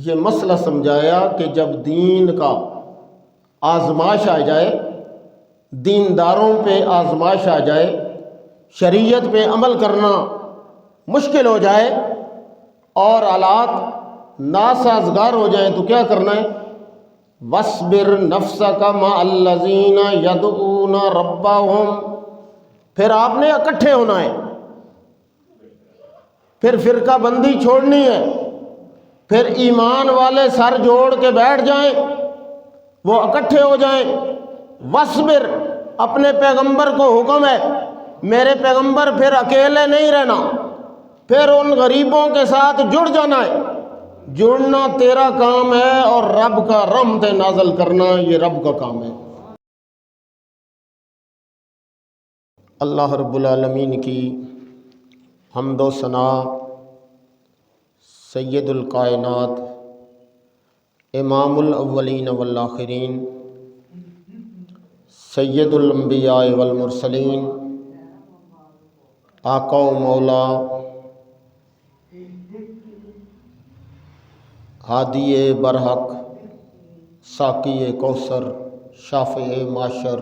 یہ مسئلہ سمجھایا کہ جب دین کا آزمائش آ جائے، دینداروں پہ آزمائش آ جائے، شریعت پہ عمل کرنا مشکل ہو جائے اور حالات ناسازگار ہو جائیں تو کیا کرنا ہے؟ وَاصْبِرْ نَفْسَكَ مَعَ الَّذِينَ يَدْعُونَ رَبَّهُمْ، پھر آپ نے اکٹھے ہونا ہے، پھر فرقہ بندی چھوڑنی ہے، پھر ایمان والے سر جوڑ کے بیٹھ جائیں، وہ اکٹھے ہو جائیں۔ وَاصْبِرْ، اپنے پیغمبر کو حکم ہے، میرے پیغمبر پھر اکیلے نہیں رہنا، پھر ان غریبوں کے ساتھ جڑ جانا ہے۔ جڑنا تیرا کام ہے اور رب کا رحمت نازل کرنا یہ رب کا کام ہے۔ اللہ رب العالمین کی حمد و ثنا، سید الکائنات، امام الاولین والآخرین، سید الانبیاء والمرسلین، آقا و مولا، ہادی برحق، ساقی کوثر، شافع معشر،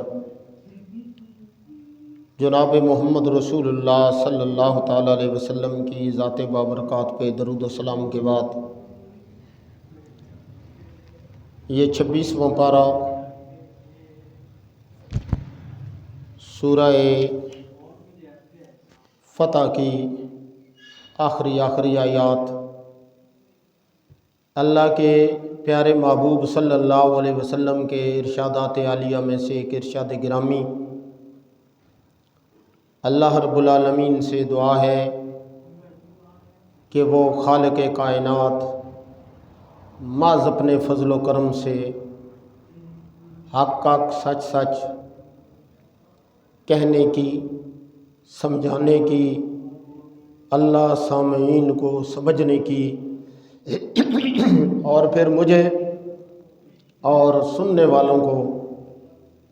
جناب محمد رسول اللہ صلی اللہ تعالیٰ علیہ وسلم کی ذات بابرکات پہ درود و سلام کے بعد یہ 26واں پارہ سورہ فتح کی آخری آیات اللہ کے پیارے محبوب صلی اللہ علیہ وسلم کے ارشادات عالیہ میں سے ایک ارشاد گرامی۔ اللہ رب العالمین سے دعا ہے کہ وہ خالق کائنات محض اپنے فضل و کرم سے حق سچ سچ کہنے کی، سمجھانے کی، اللہ سامعین کو سمجھنے کی اور پھر مجھے اور سننے والوں کو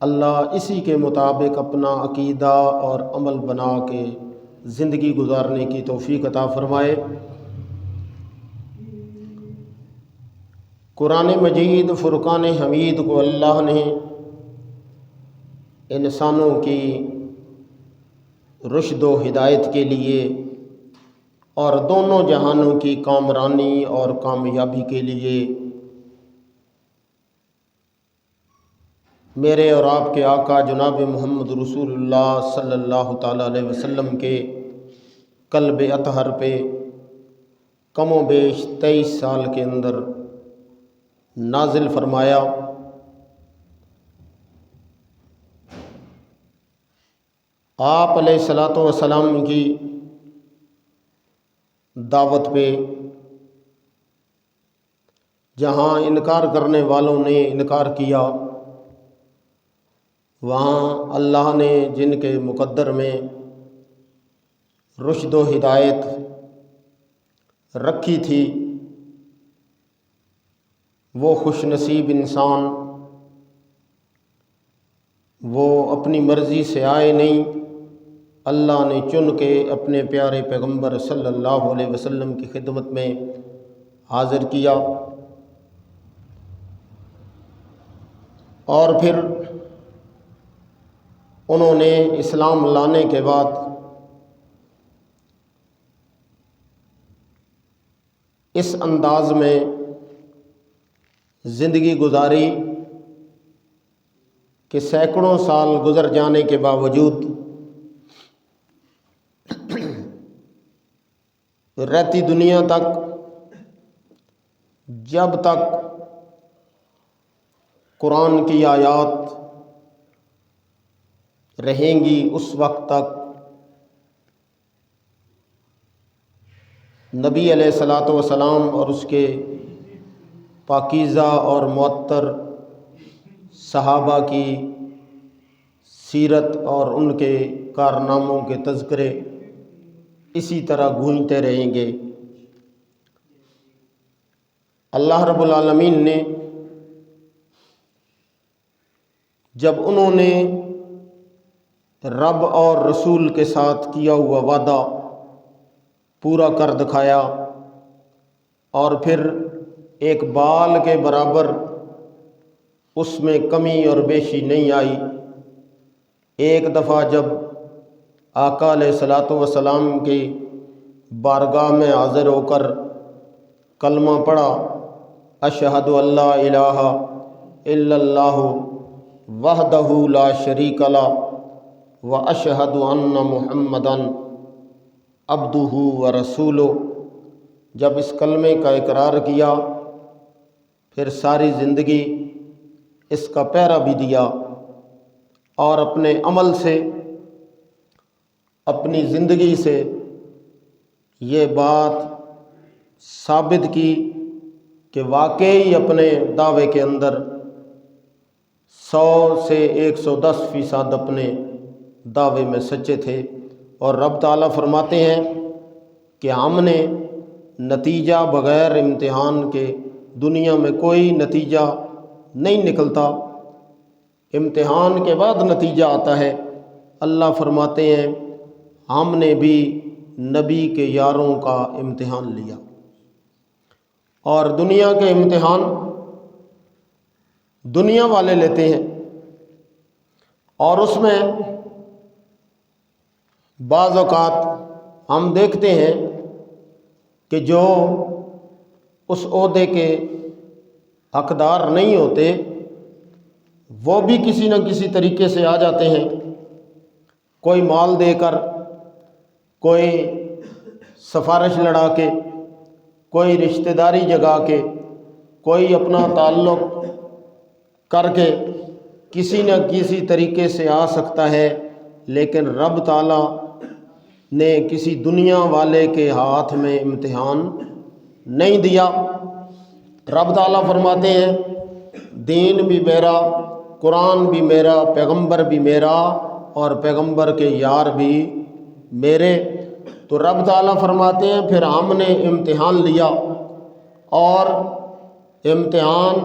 اللہ اسی کے مطابق اپنا عقیدہ اور عمل بنا کے زندگی گزارنے کی توفیق عطا فرمائے۔ قرآن مجید فرقان حمید کو اللہ نے انسانوں کی رشد و ہدایت کے لیے اور دونوں جہانوں کی کامرانی اور کامیابی کے لیے میرے اور آپ کے آقا جناب محمد رسول اللہ صلی اللہ تعالیٰ علیہ وسلم کے قلب اطہر پہ کم و بیش 23 سال کے اندر نازل فرمایا۔ آپ علیہ الصلاۃ والسلام کی دعوت پہ جہاں انکار کرنے والوں نے انکار کیا، وہاں اللہ نے جن کے مقدر میں رشد و ہدایت رکھی تھی وہ خوش نصیب انسان، وہ اپنی مرضی سے آئے نہیں، اللہ نے چن کے اپنے پیارے پیغمبر صلی اللہ علیہ وسلم کی خدمت میں حاضر کیا، اور پھر انہوں نے اسلام لانے کے بعد اس انداز میں زندگی گزاری کہ سینکڑوں سال گزر جانے کے باوجود رہتی دنیا تک، جب تک قرآن کی آیات رہیں گی اس وقت تک نبی علیہ الصلاۃ والسلام اور اس کے پاکیزہ اور معطر صحابہ کی سیرت اور ان کے کارناموں کے تذکرے اسی طرح گونجتے رہیں گے۔ اللہ رب العالمین نے جب انہوں نے رب اور رسول کے ساتھ کیا ہوا وعدہ پورا کر دکھایا اور پھر ایک بال کے برابر اس میں کمی اور بیشی نہیں آئی۔ ایک دفعہ جب آقا علیہ الصلاۃ والسلام کی بارگاہ میں حاضر ہو کر کلمہ پڑھا، اشہد ان لا الہ الا اللہ وحدہ لا شریک لہ واشہد ان محمدًا عبدہ ورسولہ، جب اس کلمے کا اقرار کیا پھر ساری زندگی اس کا پہرا بھی دیا اور اپنے عمل سے، اپنی زندگی سے یہ بات ثابت کی کہ واقعی اپنے دعوے کے اندر 100 سے 110% اپنے دعوے میں سچے تھے۔ اور رب تعالیٰ فرماتے ہیں کہ ہم نے نتیجہ بغیر امتحان کے، دنیا میں کوئی نتیجہ نہیں نکلتا، امتحان کے بعد نتیجہ آتا ہے۔ اللہ فرماتے ہیں ہم نے بھی نبی کے یاروں کا امتحان لیا، اور دنیا کے امتحان دنیا والے لیتے ہیں، اور اس میں بعض اوقات ہم دیکھتے ہیں کہ جو اس عہدے کے حقدار نہیں ہوتے وہ بھی کسی نہ کسی طریقے سے آ جاتے ہیں، کوئی مال دے کر، کوئی سفارش لڑا کے، کوئی رشتہ داری جگا کے، کوئی اپنا تعلق کر کے کسی نہ کسی طریقے سے آ سکتا ہے، لیکن رب تعالیٰ نے کسی دنیا والے کے ہاتھ میں امتحان نہیں دیا۔ رب تعالیٰ فرماتے ہیں دین بھی میرا، قرآن بھی میرا، پیغمبر بھی میرا، اور پیغمبر کے یار بھی میرے۔ تو رب تعالیٰ فرماتے ہیں پھر ہم نے امتحان لیا، اور امتحان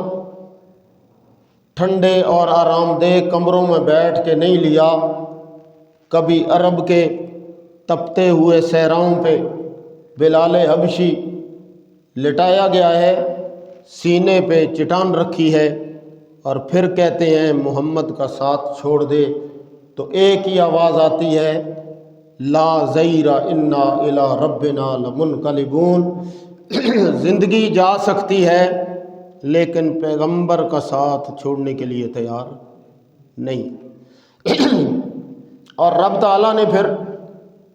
ٹھنڈے اور آرام دہ کمروں میں بیٹھ کے نہیں لیا، کبھی عرب کے تپتے ہوئے صحراؤں پہ بلال حبشی لٹایا گیا ہے، سینے پہ چٹان رکھی ہے، اور پھر کہتے ہیں محمد کا ساتھ چھوڑ دے، تو ایک ہی آواز آتی ہے لا ضیر انا الی ربنا لمنقلبون۔ زندگی جا سکتی ہے لیکن پیغمبر کا ساتھ چھوڑنے کے لیے تیار نہیں۔ اور رب تعالیٰ نے پھر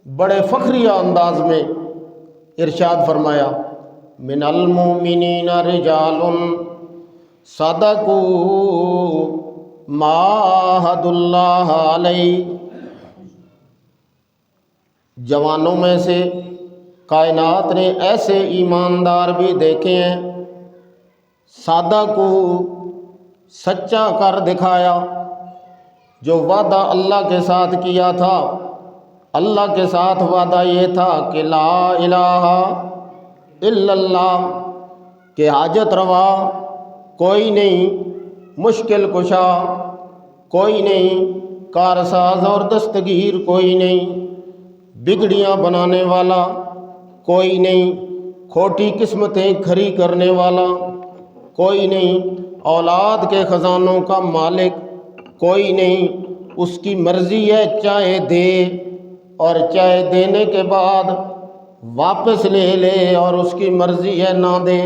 بڑے فخریہ انداز میں ارشاد فرمایا من المؤمنین رجال صدقوا ما عاہدوا اللہ علیہ، جوانوں میں سے کائنات نے ایسے ایماندار بھی دیکھے ہیں، سادہ کو سچا کر دکھایا، جو وعدہ اللہ کے ساتھ کیا تھا، اللہ کے ساتھ وعدہ یہ تھا کہ لا الہ الا اللہ، کہ حاجت روا کوئی نہیں، مشکل کشا کوئی نہیں، کارساز اور دستگیر کوئی نہیں، بگڑیاں بنانے والا کوئی نہیں، کھوٹی قسمتیں کھری کرنے والا کوئی نہیں، اولاد کے خزانوں کا مالک کوئی نہیں، اس کی مرضی ہے چاہے دے اور چاہے دینے کے بعد واپس لے لے، اور اس کی مرضی ہے نہ دے،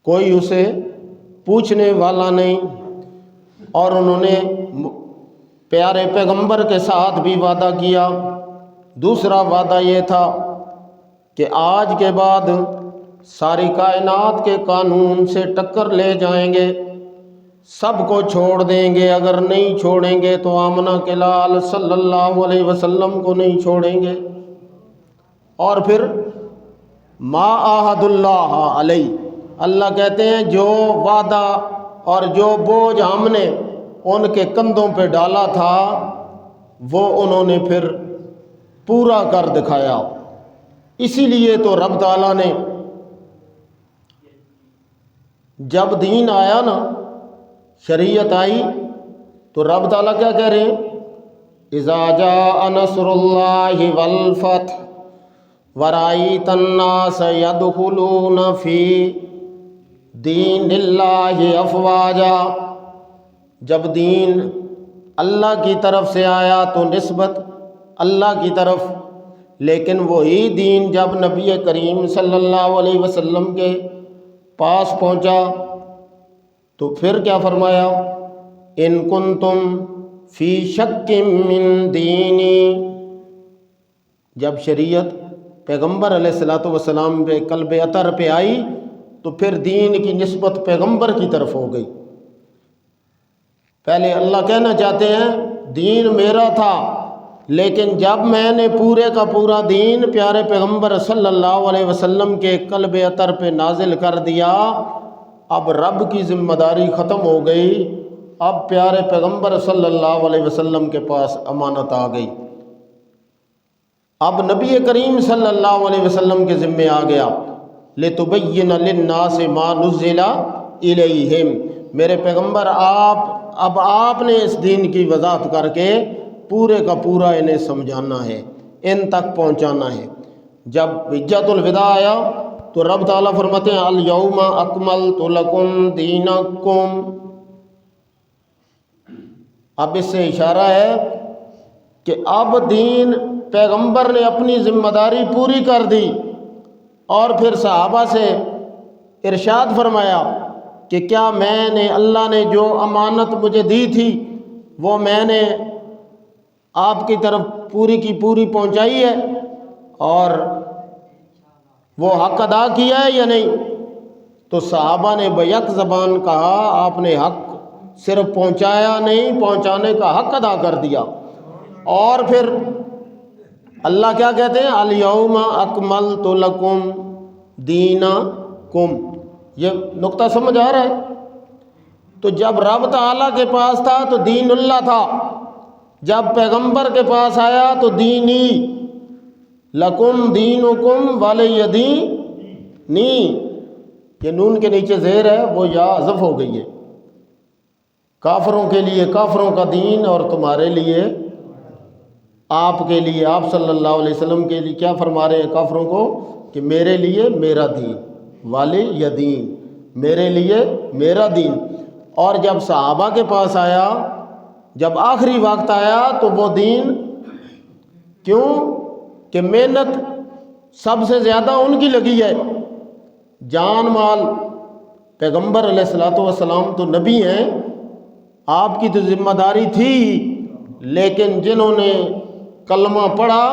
کوئی اسے پوچھنے والا نہیں۔ اور انہوں نے پیارے پیغمبر کے ساتھ بھی وعدہ کیا، دوسرا وعدہ یہ تھا کہ آج کے بعد ساری کائنات کے قانون سے ٹکر لے جائیں گے، سب کو چھوڑ دیں گے، اگر نہیں چھوڑیں گے تو آمنہ کے لال صلی اللہ علیہ وسلم کو نہیں چھوڑیں گے۔ اور پھر ما عاہد اللہ علیہ، اللہ کہتے ہیں جو وعدہ اور جو بوجھ ہم نے ان کے کندھوں پہ ڈالا تھا وہ انہوں نے پھر پورا کر دکھایا۔ اسی لیے تو رب تعالیٰ نے جب دین آیا نا، شریعت آئی، تو رب تعالیٰ کیا کہہ رہے ہیں اذا جاء نصر اللہ والفتح ورأیت الناس يدخلون فی دین اللہ افواجا، جب دین اللہ کی طرف سے آیا تو نسبت اللہ کی طرف، لیکن وہی دین جب نبی کریم صلی اللہ علیہ وسلم کے پاس پہنچا تو پھر کیا فرمایا؟ ان کنتم فی شک من دینی، جب شریعت پیغمبر علیہ الصلوۃ والسلام پہ قلب اطہر پہ آئی تو پھر دین کی نسبت پیغمبر کی طرف ہو گئی۔ پہلے اللہ کہنا چاہتے ہیں دین میرا تھا، لیکن جب میں نے پورے کا پورا دین پیارے پیغمبر صلی اللہ علیہ وسلم کے قلب اطہر پہ نازل کر دیا، اب رب کی ذمہ داری ختم ہو گئی، اب پیارے پیغمبر صلی اللہ علیہ وسلم کے پاس امانت آ گئی، اب نبی کریم صلی اللہ علیہ وسلم کے ذمے آ گیا۔ لِتُبَيِّنَ لِلنَّاسِ مَا نُزِّلَ إِلَيْهِمْ، میرے پیغمبر آپ نے اس دین کی وضاحت کر کے پورے کا پورا انہیں سمجھانا ہے، ان تک پہنچانا ہے۔ جب حجۃ الوداع آیا تو رب تعالیٰ فرماتے ہیں الیوم اکملت لکم دینکم، اب اس سے اشارہ ہے کہ اب دین پیغمبر نے اپنی ذمہ داری پوری کر دی، اور پھر صحابہ سے ارشاد فرمایا کہ کیا میں نے اللہ نے جو امانت مجھے دی تھی وہ میں نے آپ کی طرف پوری کی پوری پہنچائی ہے اور وہ حق ادا کیا ہے یا نہیں؟ تو صحابہ نے بیک زبان کہا آپ نے حق صرف پہنچایا نہیں، پہنچانے کا حق ادا کر دیا۔ اور پھر اللہ کیا کہتے ہیں الیوم اکملت لکم دینکم، یہ نقطہ سمجھ آ رہا ہے؟ تو جب رب تعالیٰ کے پاس تھا تو دین اللہ تھا، جب پیغمبر کے پاس آیا تو دینی، لکم دینکم ولی دینی، یہ نون کے نیچے زیر ہے وہ یا حذف ہو گئی ہے، کافروں کے لیے کافروں کا دین اور تمہارے لیے آپ کے لیے، آپ صلی اللہ علیہ وسلم کے لیے کیا فرما رہے ہیں کافروں کو کہ میرے لیے میرا دین، والی یدین، میرے لیے میرا دین۔ اور جب صحابہ کے پاس آیا، جب آخری وقت آیا تو وہ دین، کیوں کہ محنت سب سے زیادہ ان کی لگی ہے، جان مال، پیغمبر علیہ الصلوۃ والسلام تو نبی ہیں، آپ کی تو ذمہ داری تھی، لیکن جنہوں نے کلمہ پڑھا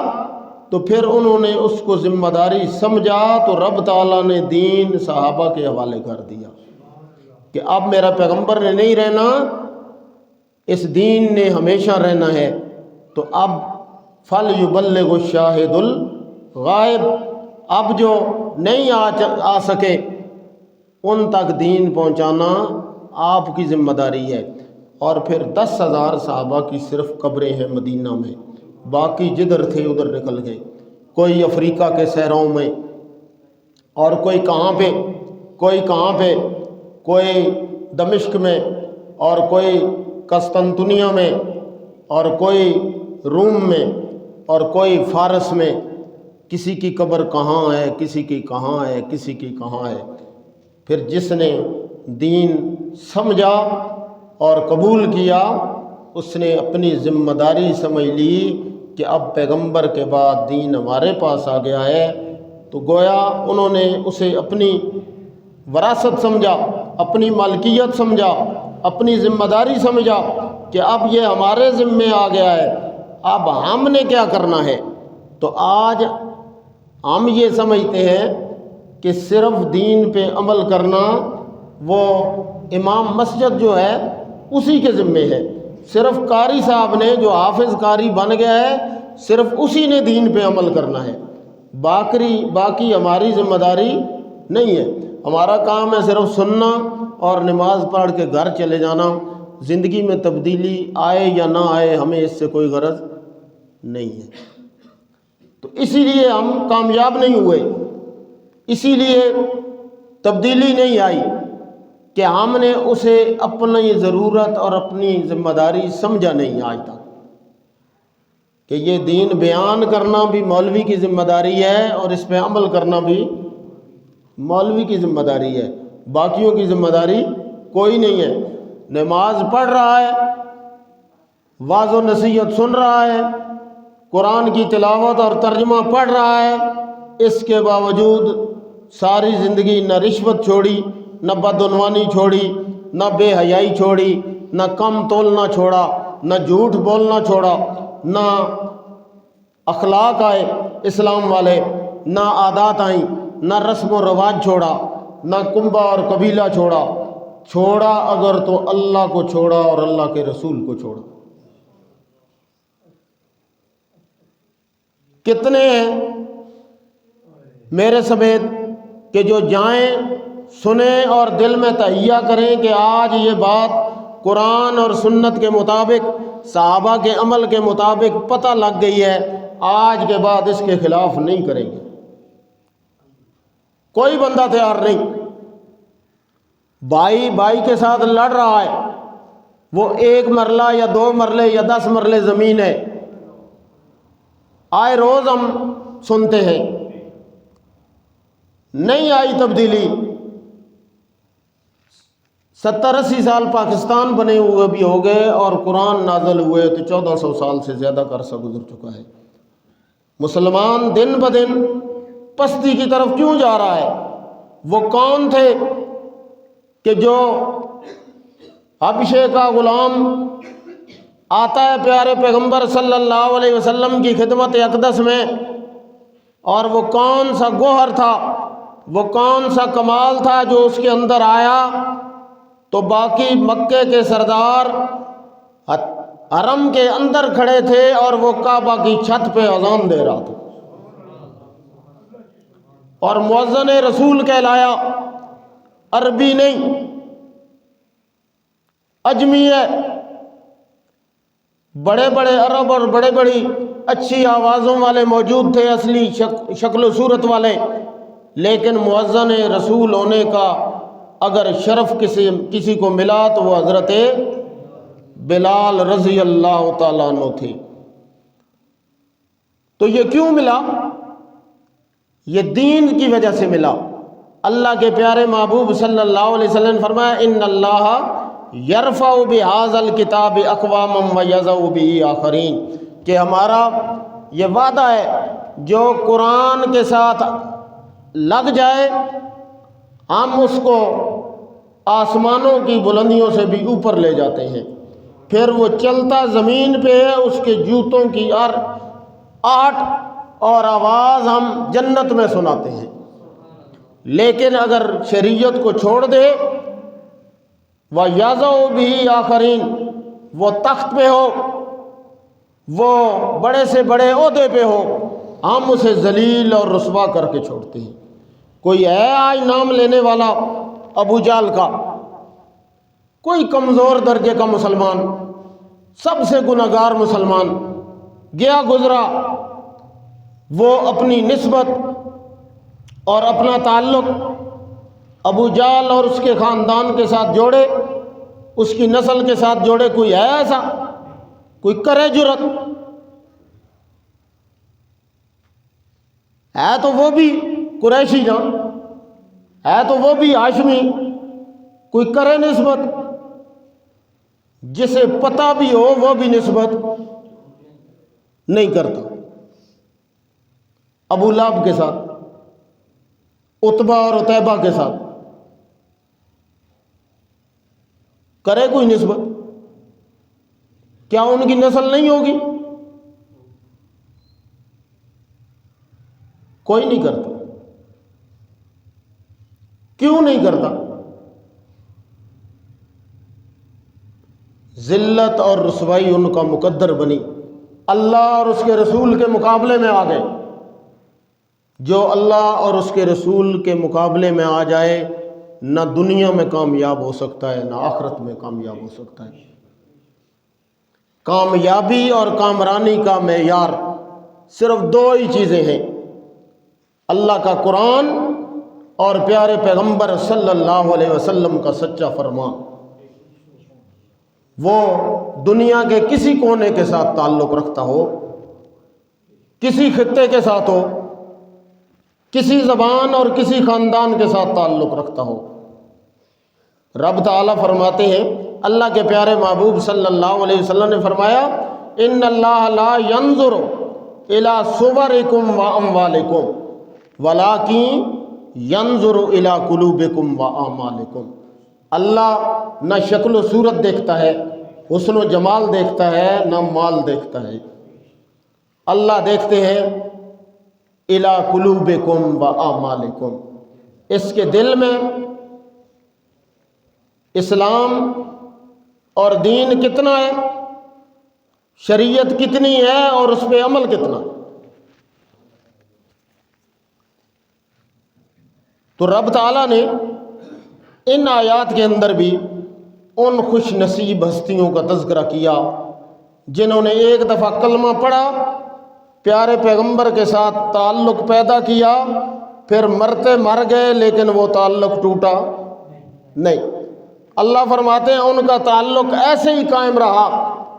تو پھر انہوں نے اس کو ذمہ داری سمجھا تو رب تعالیٰ نے دین صحابہ کے حوالے کر دیا کہ اب میرا پیغمبر نے نہیں رہنا، اس دین نے ہمیشہ رہنا ہے۔ تو اب فَلْيُبَلِّغُ الشَّاهِدُ الْغَائِبُ، اب جو نہیں آ سکے ان تک دین پہنچانا آپ کی ذمہ داری ہے۔ اور پھر 10,000 صحابہ کی صرف قبریں ہیں مدینہ میں، باقی جدھر تھے ادھر نکل گئے، کوئی افریقہ کے صحراؤں میں، اور کوئی کہاں پہ، کوئی کہاں پہ، کوئی دمشق میں، اور کوئی قسطنطنیہ میں، اور کوئی روم میں، اور کوئی فارس میں، کسی کی قبر کہاں ہے، کسی کی کہاں ہے، کسی کی کہاں ہے۔ پھر جس نے دین سمجھا اور قبول کیا اس نے اپنی ذمہ داری سمجھ لی کہ اب پیغمبر کے بعد دین ہمارے پاس آ گیا ہے، تو گویا انہوں نے اسے اپنی وراثت سمجھا، اپنی مالکیت سمجھا، اپنی ذمہ داری سمجھا کہ اب یہ ہمارے ذمے آ گیا ہے، اب ہم نے کیا کرنا ہے۔ تو آج ہم یہ سمجھتے ہیں کہ صرف دین پہ عمل کرنا وہ امام مسجد جو ہے اسی کے ذمے ہے، صرف قاری صاحب نے جو حافظ قاری بن گیا ہے صرف اسی نے دین پہ عمل کرنا ہے، باقی ہماری ذمہ داری نہیں ہے۔ ہمارا کام ہے صرف سننا اور نماز پڑھ کے گھر چلے جانا، زندگی میں تبدیلی آئے یا نہ آئے ہمیں اس سے کوئی غرض نہیں ہے۔ تو اسی لیے ہم کامیاب نہیں ہوئے، اسی لیے تبدیلی نہیں آئی کہ ہم نے اسے اپنی ضرورت اور اپنی ذمہ داری سمجھا نہیں آج تک، کہ یہ دین بیان کرنا بھی مولوی کی ذمہ داری ہے اور اس پہ عمل کرنا بھی مولوی کی ذمہ داری ہے۔ باقیوں کی ذمہ داری کوئی نہیں ہے۔ نماز پڑھ رہا ہے، واعظ و نصیحت سن رہا ہے، قرآن کی تلاوت اور ترجمہ پڑھ رہا ہے، اس کے باوجود ساری زندگی نہ رشوت چھوڑی، نہ بدعنوانی چھوڑی، نہ بے حیائی چھوڑی، نہ کم تولنا چھوڑا، نہ جھوٹ بولنا چھوڑا، نہ اخلاق آئے اسلام والے، نہ عادات آئیں، نہ رسم و رواج چھوڑا، نہ کنبہ اور قبیلہ چھوڑا اگر تو اللہ کو چھوڑا اور اللہ کے رسول کو چھوڑا۔ کتنے ہیں میرے سمیت کہ جو جائیں، سنیں اور دل میں تہیہ کریں کہ آج یہ بات قرآن اور سنت کے مطابق، صحابہ کے عمل کے مطابق پتہ لگ گئی ہے، آج کے بعد اس کے خلاف نہیں کریں گے۔ کوئی بندہ تیار نہیں۔ بھائی کے ساتھ لڑ رہا ہے، وہ 1 مرلہ یا 2 مرلے یا 10 مرلے زمین ہے، آئے روز ہم سنتے ہیں، نہیں آئی تبدیلی۔ 70-80 سال پاکستان بنے ہوئے بھی ہو گئے اور قرآن نازل ہوئے تو 1400 سال سے زیادہ کا عرصہ گزر چکا ہے۔ مسلمان دن بدن پستی کی طرف کیوں جا رہا ہے؟ وہ کون تھے کہ جو حبشے کا غلام آتا ہے پیارے پیغمبر صلی اللہ علیہ وسلم کی خدمت اقدس میں، اور وہ کون سا گوہر تھا، وہ کون سا کمال تھا جو اس کے اندر آیا تو باقی مکے کے سردار حرم کے اندر کھڑے تھے اور وہ کعبہ کی چھت پہ اذان دے رہا تھا اور مؤذن رسول کہلایا، عربی نہیں اجمی ہے۔ بڑے بڑے عرب اور بڑے بڑی اچھی آوازوں والے موجود تھے، اصلی شکل و صورت والے، لیکن مؤذن رسول ہونے کا اگر شرف کسی کو ملا تو وہ حضرت بلال رضی اللہ تعالیٰ عنہ تھے۔ تو یہ کیوں ملا؟ یہ دین کی وجہ سے ملا۔ اللہ کے پیارے محبوب صلی اللہ علیہ وسلم نے فرمایا ان اللہ یرفع بہذا الکتاب اقواما ویضع بہ آخرین، کہ ہمارا یہ وعدہ ہے جو قرآن کے ساتھ لگ جائے ہم اس کو آسمانوں کی بلندیوں سے بھی اوپر لے جاتے ہیں، پھر وہ چلتا زمین پہ ہے، اس کے جوتوں کی آہٹ اور آواز ہم جنت میں سناتے ہیں۔ لیکن اگر شریعت کو چھوڑ دے، وَيَضَعُ بِهِ آخَرِينَ، وہ تخت پہ ہو، وہ بڑے سے بڑے عہدے پہ ہو، ہم اسے ذلیل اور رسوا کر کے چھوڑتے ہیں۔ کوئی ہے آج نام لینے والا ابو جہل کا، کوئی کمزور درجے کا مسلمان، سب سے گناہگار مسلمان گیا گزرا، وہ اپنی نسبت اور اپنا تعلق ابو جہل اور اس کے خاندان کے ساتھ جوڑے، اس کی نسل کے ساتھ جوڑے؟ کوئی ہے ایسا؟ کوئی کرے جرت؟ ہے تو وہ بھی قریشی نا، ہے تو وہ بھی ہاشمی، کوئی کرے نسبت؟ جسے پتہ بھی ہو وہ بھی نسبت نہیں کرتا۔ ابو لہب کے ساتھ، عتبہ اور عتیبہ کے ساتھ کرے کوئی نسبت؟ کیا ان کی نسل نہیں ہوگی؟ کوئی نہیں کرتا۔ کیوں نہیں کرتا؟ ذلت اور رسوائی ان کا مقدر بنی، اللہ اور اس کے رسول کے مقابلے میں آ گئے۔ جو اللہ اور اس کے رسول کے مقابلے میں آ جائے، نہ دنیا میں کامیاب ہو سکتا ہے نہ آخرت میں کامیاب ہو سکتا ہے۔ کامیابی اور کامرانی کا معیار صرف 2 ہی چیزیں ہیں، اللہ کا قرآن اور پیارے پیغمبر صلی اللہ علیہ وسلم کا سچا فرمان۔ وہ دنیا کے کسی کونے کے ساتھ تعلق رکھتا ہو، کسی خطے کے ساتھ ہو، کسی زبان اور کسی خاندان کے ساتھ تعلق رکھتا ہو، رب تعالیٰ فرماتے ہیں، اللہ کے پیارے محبوب صلی اللہ علیہ وسلم نے فرمایا، ان اللہ لا ينظر الى صورکم و اموالکم ولکن ينظر الى قلوبکم و اعمالکم۔ اللہ نہ شکل و صورت دیکھتا ہے، حسن و جمال دیکھتا ہے، نہ مال دیکھتا ہے۔ اللہ دیکھتے ہیں الی قلوبکم و اعمالکم، اس کے دل میں اسلام اور دین کتنا ہے، شریعت کتنی ہے اور اس پہ عمل کتنا۔ تو رب تعالیٰ نے ان آیات کے اندر بھی ان خوش نصیب ہستیوں کا تذکرہ کیا جنہوں نے ایک دفعہ کلمہ پڑھا، پیارے پیغمبر کے ساتھ تعلق پیدا کیا، پھر مرتے مر گئے لیکن وہ تعلق ٹوٹا نہیں۔ اللہ فرماتے ہیں ان کا تعلق ایسے ہی قائم رہا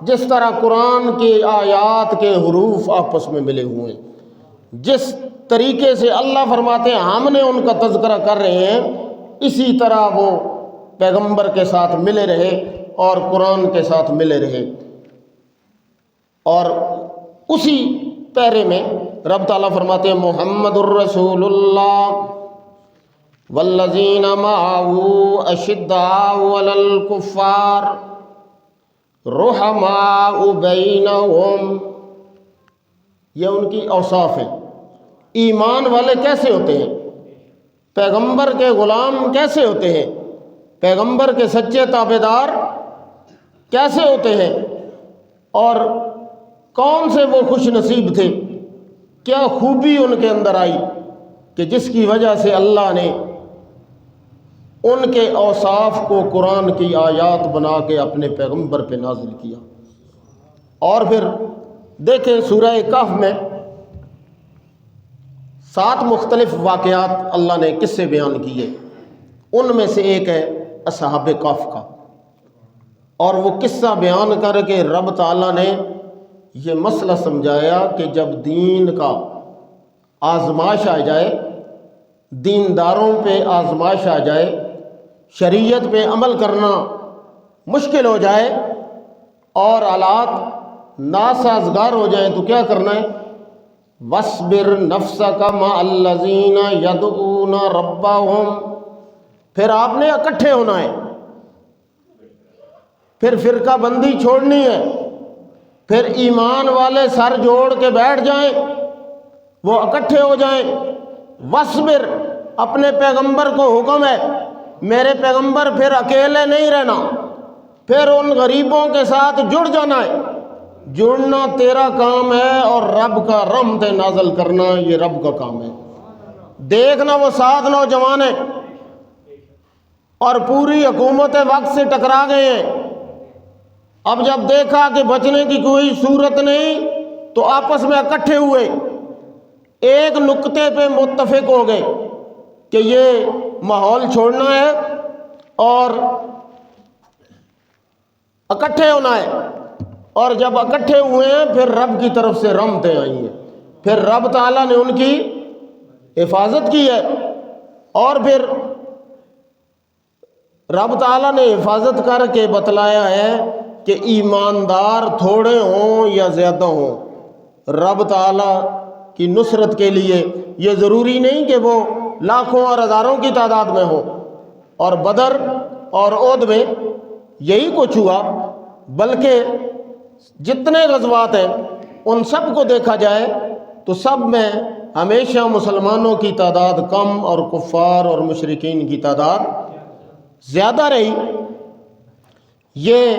جس طرح قرآن کی آیات کے حروف آپس میں ملے ہوئے ہیں۔ جس طریقے سے اللہ فرماتے ہیں ہم نے ان کا تذکرہ کر رہے ہیں، اسی طرح وہ پیغمبر کے ساتھ ملے رہے اور قرآن کے ساتھ ملے رہے۔ اور اسی پیرے میں رب تعالیٰ فرماتے ہیں محمد الرسول اللہ والذین معہ اشداء علی الکفار رحماء بینہم، یہ ان کی اوصاف ہیں۔ ایمان والے کیسے ہوتے ہیں، پیغمبر کے غلام کیسے ہوتے ہیں، پیغمبر کے سچے تابعدار کیسے ہوتے ہیں، اور کون سے وہ خوش نصیب تھے، کیا خوبی ان کے اندر آئی کہ جس کی وجہ سے اللہ نے ان کے اوصاف کو قرآن کی آیات بنا کے اپنے پیغمبر پہ نازل کیا۔ اور پھر دیکھیں سورہ کہف میں 7 مختلف واقعات اللہ نے قصے بیان کیے، ان میں سے ایک ہے اصحاب کہف کا، اور وہ قصہ بیان کر کے رب تعالیٰ نے یہ مسئلہ سمجھایا کہ جب دین کا آزمائش آ جائے، دینداروں پہ آزمائش آ جائے، شریعت پہ عمل کرنا مشکل ہو جائے اور حالات ناسازگار ہو جائیں تو کیا کرنا ہے؟ وَاصْبِرْ نَفْسَكَ مَعَ الَّذِينَ يَدْعُونَ رَبَّهُمْ، پھر آپ نے اکٹھے ہونا ہے، پھر فرقہ بندی چھوڑنی ہے، پھر ایمان والے سر جوڑ کے بیٹھ جائیں، وہ اکٹھے ہو جائیں۔ وَاصْبِرْ، اپنے پیغمبر کو حکم ہے، میرے پیغمبر پھر اکیلے نہیں رہنا، پھر ان غریبوں کے ساتھ جڑ جانا ہے، جڑنا تیرا کام ہے، اور رب کا رحمت نازل کرنا یہ رب کا کام ہے۔ دیکھنا وہ 7 نوجوان ہیں اور پوری حکومت وقت سے ٹکرا گئے ہیں، اب جب دیکھا کہ بچنے کی کوئی صورت نہیں تو آپس میں اکٹھے ہوئے، ایک نقطے پہ متفق ہو گئے کہ یہ ماحول چھوڑنا ہے اور اکٹھے ہونا ہے۔ اور جب اکٹھے ہوئے ہیں پھر رب کی طرف سے رحمتیں آئی ہیں، پھر رب تعالیٰ نے ان کی حفاظت کی ہے، اور پھر رب تعالیٰ نے حفاظت کر کے بتلایا ہے کہ ایماندار تھوڑے ہوں یا زیادہ ہوں، رب تعالیٰ کی نصرت کے لیے یہ ضروری نہیں کہ وہ لاکھوں اور ہزاروں کی تعداد میں ہو۔ اور بدر اور احد میں یہی کچھ ہوا، بلکہ جتنے غزوات ہیں ان سب کو دیکھا جائے تو سب میں ہمیشہ مسلمانوں کی تعداد کم اور کفار اور مشرکین کی تعداد زیادہ رہی۔ یہ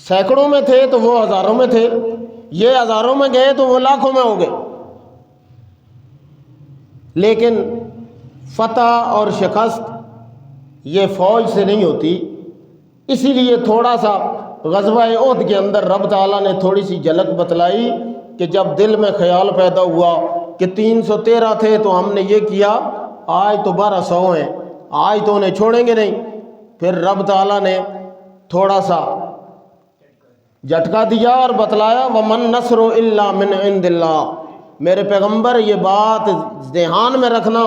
سینکڑوں میں تھے تو وہ ہزاروں میں تھے، یہ ہزاروں میں گئے تو وہ لاکھوں میں ہو گئے۔ لیکن فتح اور شکست یہ فوج سے نہیں ہوتی، اسی لیے تھوڑا سا غزوہ احد کے اندر رب تعالیٰ نے تھوڑی سی جھلک بتلائی کہ جب دل میں خیال پیدا ہوا کہ 313 تھے تو ہم نے یہ کیا، آج تو 1200 ہیں، آج تو انہیں چھوڑیں گے نہیں۔ پھر رب تعالیٰ نے تھوڑا سا جھٹکا دیا اور بتلایا وَمَن نَّصْرُ إِلَّا مِنْ عِنْدِ اللَّهِ، میرے پیغمبر یہ بات ذہان میں رکھنا،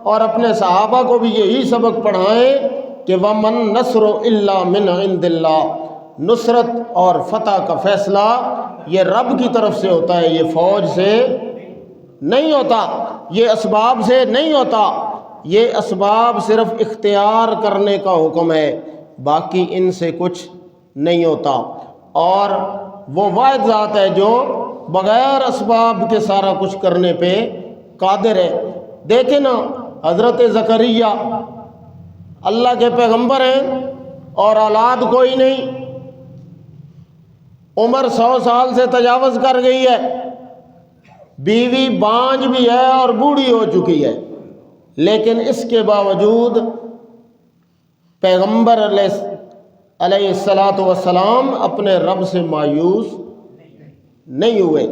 اور اپنے صحابہ کو بھی یہی سبق پڑھائیں کہ وَمَن نَصْرُ إِلَّا مِنْ عِنْدِ اللَّهِ، نصرت اور فتح کا فیصلہ یہ رب کی طرف سے ہوتا ہے، یہ فوج سے نہیں ہوتا، یہ اسباب سے نہیں ہوتا، یہ اسباب صرف اختیار کرنے کا حکم ہے، باقی ان سے کچھ نہیں ہوتا۔ اور وہ واحد ذات ہے جو بغیر اسباب کے سارا کچھ کرنے پہ قادر ہے۔ دیکھیں نا حضرت زکریا اللہ کے پیغمبر ہیں اور اولاد کوئی نہیں، عمر 100 سال سے تجاوز کر گئی ہے، بیوی بانج بھی ہے اور بوڑھی ہو چکی ہے، لیکن اس کے باوجود پیغمبر علیہ السلام اپنے رب سے مایوس نہیں ہوئے۔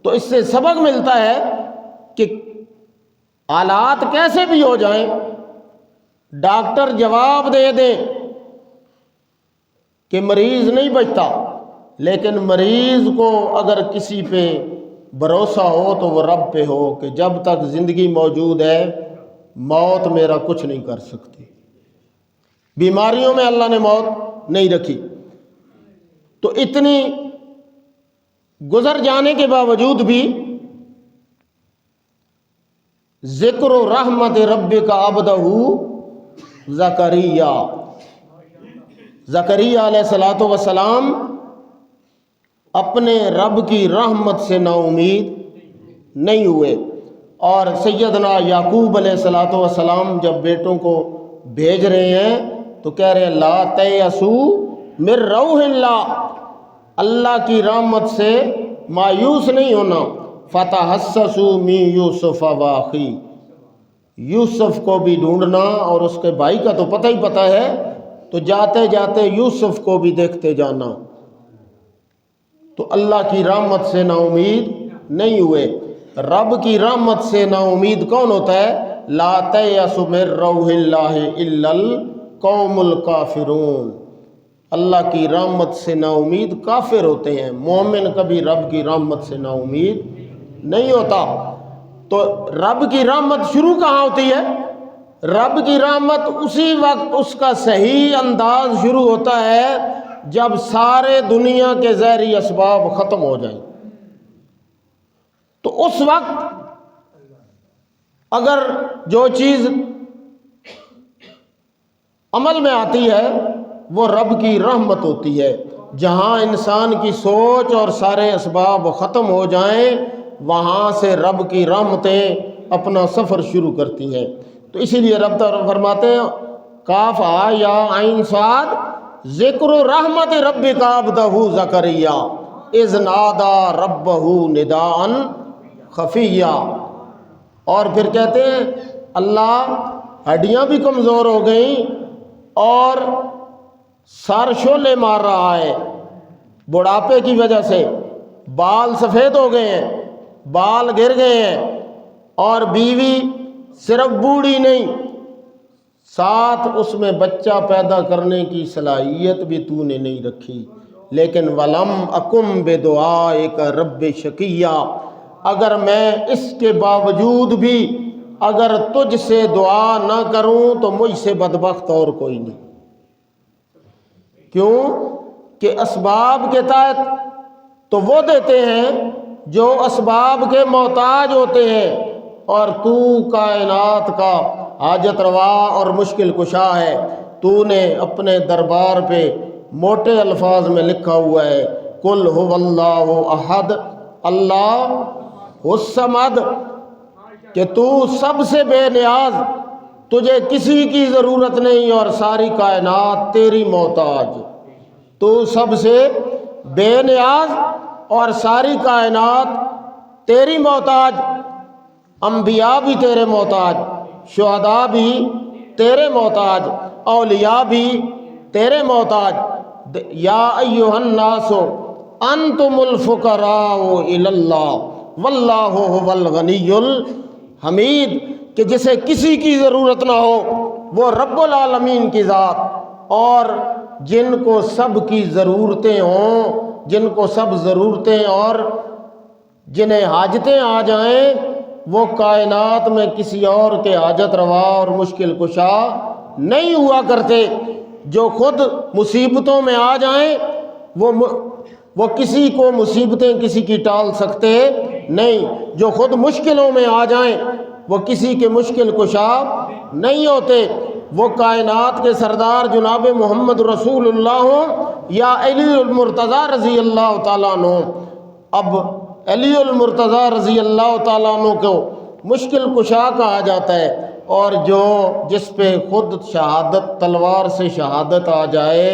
تو اس سے سبق ملتا ہے کہ حالات کیسے بھی ہو جائیں، ڈاکٹر جواب دے دیں کہ مریض نہیں بچتا، لیکن مریض کو اگر کسی پہ بھروسہ ہو تو وہ رب پہ ہو کہ جب تک زندگی موجود ہے موت میرا کچھ نہیں کر سکتی۔ بیماریوں میں اللہ نے موت نہیں رکھی، تو اتنی گزر جانے کے باوجود بھی ذکر و رحمت ربک عبدہ زکریا، زکریا علیہ السلام اپنے رب کی رحمت سے نا امید نہیں ہوئے۔ اور سیدنا یعقوب علیہ السلام جب بیٹوں کو بھیج رہے ہیں تو کہہ رہے ہیں لا تیأسوا من روح اللہ، اللہ کی رحمت سے مایوس نہیں ہونا۔ فتحسسوا من یوسف واخیہ، یوسف کو بھی ڈھونڈنا اور اس کے بھائی کا تو پتہ ہی پتہ ہے، تو جاتے جاتے یوسف کو بھی دیکھتے جانا۔ تو اللہ کی رحمت سے نا امید نہیں ہوئے۔ رب کی رحمت سے نا امید کون ہوتا ہے؟ لا تیأسوا من روح اللہ الا القوم الکافرون، اللہ کی رحمت سے نا امید کافر ہوتے ہیں، مومن کبھی رب کی رحمت سے نا امید نہیں ہوتا۔ تو رب کی رحمت شروع کہاں ہوتی ہے؟ رب کی رحمت اسی وقت اس کا صحیح انداز شروع ہوتا ہے جب سارے دنیا کے ظاہری اسباب ختم ہو جائیں۔ تو اس وقت اگر جو چیز عمل میں آتی ہے وہ رب کی رحمت ہوتی ہے۔ جہاں انسان کی سوچ اور سارے اسباب ختم ہو جائیں وہاں سے رب کی رحمتیں اپنا سفر شروع کرتی ہیں۔ تو اسی لیے رب تعالیٰ فرماتے ہیں کاف ہا یا عین صاد ذکر رحمت ربک عبدہ زکریا اذ نادی ربہ نداء خفیہ۔ اور پھر کہتے ہیں اللہ ہڈیاں بھی کمزور ہو گئیں اور سر شعلے مار رہا ہے بڑھاپے کی وجہ سے، بال سفید ہو گئے ہیں، بال گر گئے ہیں، اور بیوی صرف بوڑھی نہیں، ساتھ اس میں بچہ پیدا کرنے کی صلاحیت بھی تو نے نہیں رکھی۔ لیکن وَلَمْ أَكُمْ بِدُعَائِكَ رَبِّ شَقِيًّا، اگر میں اس کے باوجود بھی اگر تجھ سے دعا نہ کروں تو مجھ سے بدبخت اور کوئی نہیں۔ کیوں کہ اسباب کے تحت تو وہ دیتے ہیں جو اسباب کے محتاج ہوتے ہیں، اور تو کائنات کا حاجت روا اور مشکل کشا ہے۔ تو نے اپنے دربار پہ موٹے الفاظ میں لکھا ہوا ہے قل هو اللہ احد اللہ الصمد، کہ تو سب سے بے نیاز، تجھے کسی کی ضرورت نہیں اور ساری کائنات تیری محتاج۔ تو سب سے بے نیاز اور ساری کائنات تیری محتاج، انبیاء بھی تیرے محتاج، شہداء بھی تیرے محتاج، اولیاء بھی تیرے محتاج۔ یا ایھا الناس انتم الفقراء الی اللہ واللہ ھو الغنی الحمید، کہ جسے کسی کی ضرورت نہ ہو وہ رب العالمین کی ذات، اور جن کو سب کی ضرورتیں ہوں، جن کو سب ضرورتیں اور جنہیں حاجتیں آ جائیں وہ کائنات میں کسی اور کے حاجت روا اور مشکل کشا نہیں ہوا کرتے۔ جو خود مصیبتوں میں آ جائیں وہ کسی کو مصیبتیں کسی کی ٹال سکتے نہیں، جو خود مشکلوں میں آ جائیں وہ کسی کے مشکل کشا نہیں ہوتے۔ وہ کائنات کے سردار جناب محمد رسول اللہ ہوں یا علی المرتضیٰ رضی اللہ تعالیٰ عنہ۔ اب علی المرتضیٰ رضی اللہ تعالیٰ عنہ کو مشکل کشا کہا جاتا ہے، اور جس پہ خود شہادت، تلوار سے شہادت آ جائے،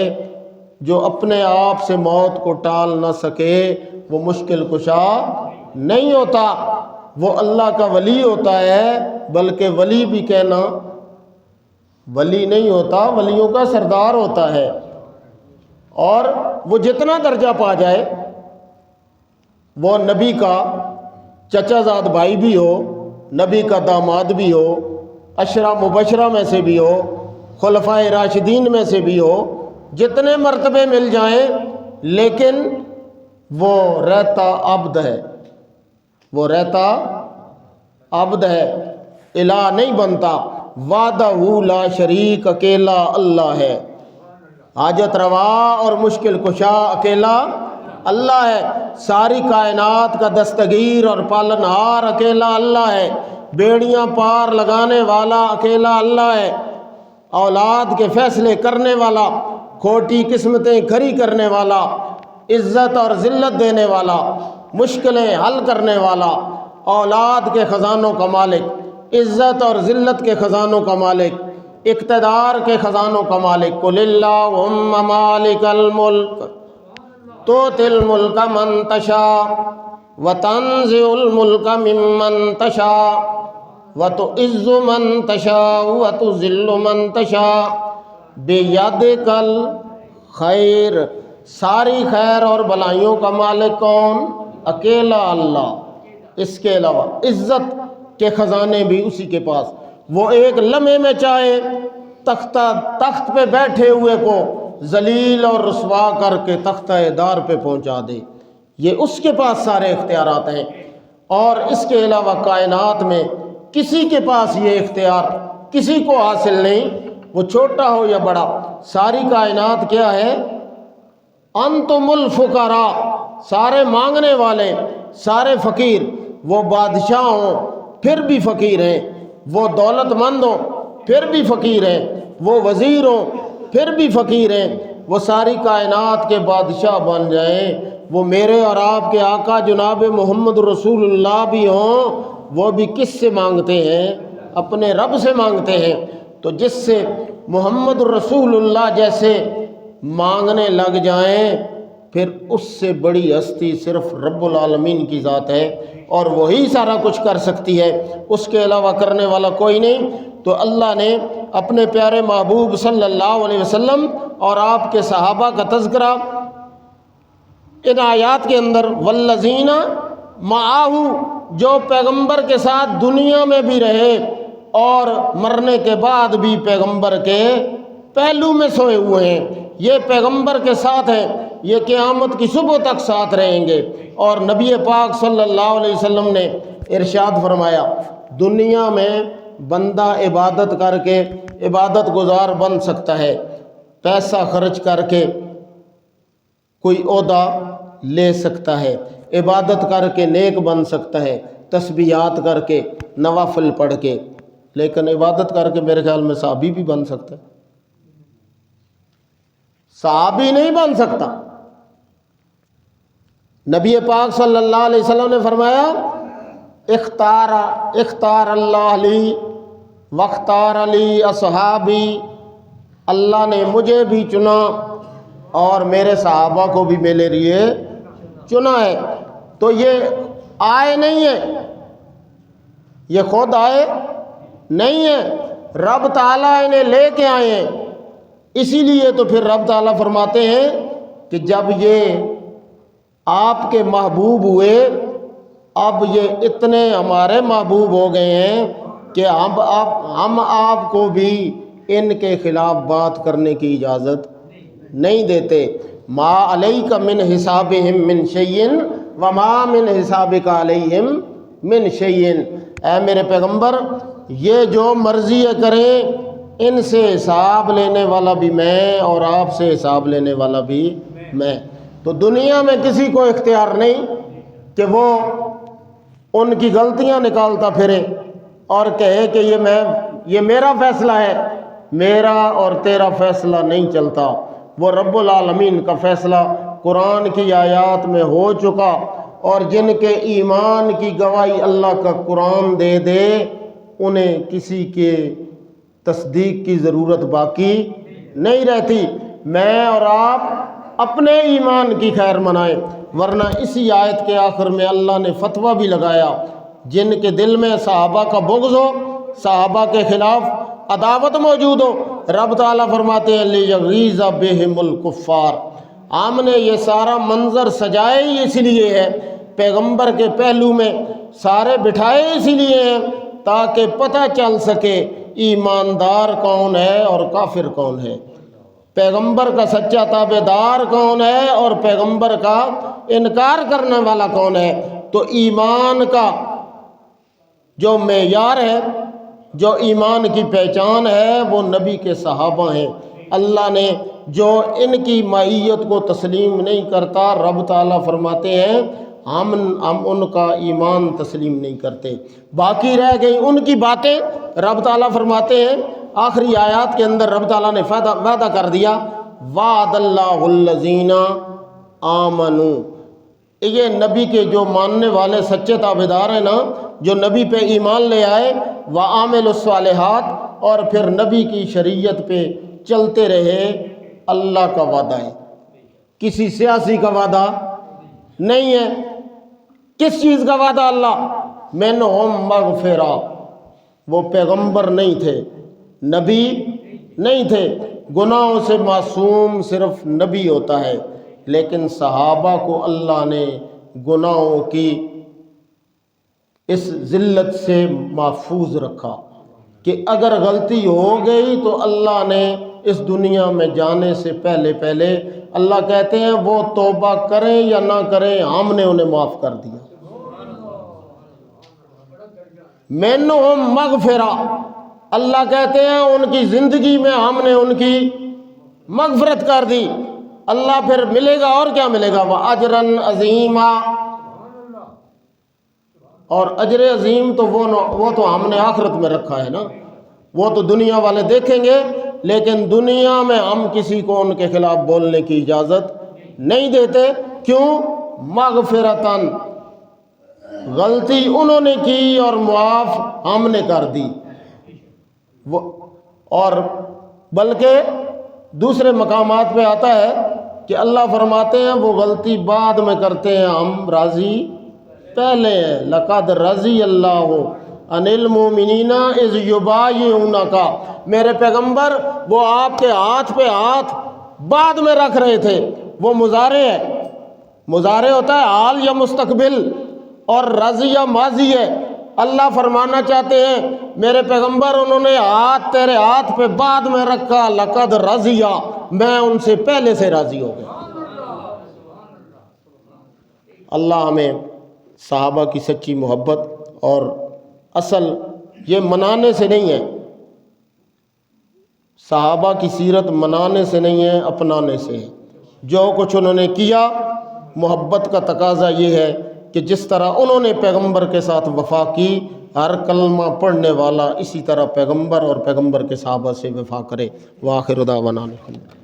جو اپنے آپ سے موت کو ٹال نہ سکے، وہ مشکل کشا نہیں ہوتا، وہ اللہ کا ولی ہوتا ہے۔ بلکہ ولی بھی کہنا ولی نہیں ہوتا، ولیوں کا سردار ہوتا ہے، اور وہ جتنا درجہ پا جائے، وہ نبی کا چچا زاد بھائی بھی ہو، نبی کا داماد بھی ہو، عشرہ مبشرہ میں سے بھی ہو، خلفائے راشدین میں سے بھی ہو، جتنے مرتبے مل جائیں، لیکن وہ رہتا عبد ہے، وہ رہتا عبد ہے، الہ نہیں بنتا۔ وحدہ لا شریک، اکیلا اللہ ہے، حاجت روا اور مشکل کشا اکیلا اللہ ہے، ساری کائنات کا دستگیر اور پالنہار اکیلا اللہ ہے، بیڑیاں پار لگانے والا اکیلا اللہ ہے، اولاد کے فیصلے کرنے والا، کھوٹی قسمتیں کھری کرنے والا، عزت اور ذلت دینے والا، مشکلیں حل کرنے والا، اولاد کے خزانوں کا مالک، عزت اور ذلت کے خزانوں کا مالک، اقتدار کے خزانوں کا مالک۔ قل اللہم مالک الملک تؤتی الملک من تشاء وتنزع الملک ممن تشاء وتعز من تشاء وتذل من تشاء بیدک الخیر۔ ساری خیر اور بلائیوں کا مالک کون؟ اکیلا اللہ۔ اس کے علاوہ عزت کے خزانے بھی اسی کے پاس، وہ ایک لمحے میں چاہے تخت پہ بیٹھے ہوئے کو ذلیل اور رسوا کر کے تختہ دار پہ پہنچا دے، یہ اس کے پاس سارے اختیارات ہیں، اور اس کے علاوہ کائنات میں کسی کے پاس یہ اختیار کسی کو حاصل نہیں، وہ چھوٹا ہو یا بڑا۔ ساری کائنات کیا ہے؟ انتم الفقراء، سارے مانگنے والے، سارے فقیر۔ وہ بادشاہ ہوں پھر بھی فقیر ہیں، وہ دولت مند ہوں پھر بھی فقیر ہیں، وہ وزیر ہوں پھر بھی فقیر ہیں، وہ ساری کائنات کے بادشاہ بن جائیں، وہ میرے اور آپ کے آقا جناب محمد رسول اللہ بھی ہوں، وہ بھی کس سے مانگتے ہیں؟ اپنے رب سے مانگتے ہیں۔ تو جس سے محمد رسول اللہ جیسے مانگنے لگ جائیں، پھر اس سے بڑی ہستی صرف رب العالمین کی ذات ہے، اور وہی سارا کچھ کر سکتی ہے، اس کے علاوہ کرنے والا کوئی نہیں۔ تو اللہ نے اپنے پیارے محبوب صلی اللہ علیہ وسلم اور آپ کے صحابہ کا تذکرہ ان آیات کے اندر، والذین معہ، جو پیغمبر کے ساتھ دنیا میں بھی رہے اور مرنے کے بعد بھی پیغمبر کے پہلو میں سوئے ہوئے ہیں، یہ پیغمبر کے ساتھ ہیں، یہ قیامت کی صبح تک ساتھ رہیں گے۔ اور نبی پاک صلی اللہ علیہ وسلم نے ارشاد فرمایا، دنیا میں بندہ عبادت کر کے عبادت گزار بن سکتا ہے، پیسہ خرچ کر کے کوئی عہدہ لے سکتا ہے، عبادت کر کے نیک بن سکتا ہے، تسبیحات کر کے، نوافل پڑھ کے، لیکن عبادت کر کے میرے خیال میں صحابی بھی بن سکتا ہے؟ صحابی نہیں بن سکتا۔ نبی پاک صلی اللہ علیہ وسلم نے فرمایا، اختار اللہ لی واختار علی اصحابی، اللہ نے مجھے بھی چنا اور میرے صحابہ کو بھی میرے لیے چنا ہے۔ تو یہ آئے نہیں ہے، یہ خود آئے نہیں ہے، رب تعالیٰ انہیں لے کے آئے ہیں۔ اسی لیے تو پھر رب تعالیٰ فرماتے ہیں کہ جب یہ آپ کے محبوب ہوئے، اب یہ اتنے ہمارے محبوب ہو گئے ہیں کہ ہم آپ کو بھی ان کے خلاف بات کرنے کی اجازت نہیں دیتے۔ ما علیک من حسابہم من شیء وما من حسابک علیہم من شیئن، اے میرے پیغمبر یہ جو مرضی کریں ان سے حساب لینے والا بھی میں اور آپ سے حساب لینے والا بھی میں۔ تو دنیا میں کسی کو اختیار نہیں کہ وہ ان کی غلطیاں نکالتا پھرے اور کہے کہ یہ میرا فیصلہ ہے۔ میرا اور تیرا فیصلہ نہیں چلتا، وہ رب العالمین کا فیصلہ قرآن کی آیات میں ہو چکا، اور جن کے ایمان کی گواہی اللہ کا قرآن دے دے انہیں کسی کے تصدیق کی ضرورت باقی نہیں رہتی۔ میں اور آپ اپنے ایمان کی خیر منائیں، ورنہ اسی آیت کے آخر میں اللہ نے فتویٰ بھی لگایا جن کے دل میں صحابہ کا بغض ہو، صحابہ کے خلاف عداوت موجود ہو، رب تعالیٰ فرماتے ہیں لیغیظ بہم الکفار۔ ہم نے یہ سارا منظر سجائے ہی اس لیے ہے، پیغمبر کے پہلو میں سارے بٹھائے اسی لیے ہیں تاکہ پتہ چل سکے ایماندار کون ہے اور کافر کون ہے، پیغمبر کا سچا تابع دار کون ہے اور پیغمبر کا انکار کرنے والا کون ہے۔ تو ایمان کا جو معیار ہے، جو ایمان کی پہچان ہے، وہ نبی کے صحابہ ہیں۔ اللہ نے جو ان کی معیت کو تسلیم نہیں کرتا، رب تعالیٰ فرماتے ہیں ہم ان کا ایمان تسلیم نہیں کرتے۔ باقی رہ گئی ان کی باتیں، رب تعالیٰ فرماتے ہیں آخری آیات کے اندر رب تعالیٰ نے وعدہ کر دیا وعد اللہ الذین آمنوا، یہ نبی کے جو ماننے والے سچے تابعدار ہیں نا، جو نبی پہ ایمان لے آئے، وعاملوا الصالحات، اور پھر نبی کی شریعت پہ چلتے رہے، اللہ کا وعدہ ہے، کسی سیاسی کا وعدہ نہیں ہے۔ کس چیز کا وعدہ اللہ؟ منہم مغفرہ، وہ پیغمبر نہیں تھے، نبی نہیں تھے، گناہوں سے معصوم صرف نبی ہوتا ہے، لیکن صحابہ کو اللہ نے گناہوں کی اس ذلت سے محفوظ رکھا کہ اگر غلطی ہو گئی تو اللہ نے اس دنیا میں جانے سے پہلے اللہ کہتے ہیں وہ توبہ کریں یا نہ کریں ہم نے انہیں معاف کر دیا۔ منہم مغفرہ، اللہ کہتے ہیں ان کی زندگی میں ہم نے ان کی مغفرت کر دی۔ اللہ پھر ملے گا اور کیا ملے گا؟ وَأَجْرًا عَظِيمًا، اور اجر عظیم تو وہ تو ہم نے آخرت میں رکھا ہے نا، وہ تو دنیا والے دیکھیں گے، لیکن دنیا میں ہم کسی کو ان کے خلاف بولنے کی اجازت نہیں دیتے۔ کیوں؟ مغفرتاً، غلطی انہوں نے کی اور معاف ہم نے کر دی۔ اور بلکہ دوسرے مقامات پہ آتا ہے کہ اللہ فرماتے ہیں وہ غلطی بعد میں کرتے ہیں، ہم راضی پہلے ہیں۔ لقد رضی اللہ عن المؤمنین اذ یبایعونک، میرے پیغمبر وہ آپ کے ہاتھ پہ ہاتھ بعد میں رکھ رہے تھے، وہ مضارع ہے، مضارع ہوتا ہے حال یا مستقبل، اور رضی یا ماضی ہے۔ اللہ فرمانا چاہتے ہیں میرے پیغمبر انہوں نے ہاتھ تیرے ہاتھ پہ بعد میں رکھا، لقد رضی، میں ان سے پہلے سے راضی ہو گیا۔ اللہ ہمیں صحابہ کی سچی محبت، اور اصل یہ منانے سے نہیں ہے، صحابہ کی سیرت منانے سے نہیں ہے، اپنانے سے ہے۔ جو کچھ انہوں نے کیا، محبت کا تقاضا یہ ہے کہ جس طرح انہوں نے پیغمبر کے ساتھ وفا کی، ہر کلمہ پڑھنے والا اسی طرح پیغمبر اور پیغمبر کے صحابہ سے وفا کرے۔ وآخر دعوانا الحمدللہ۔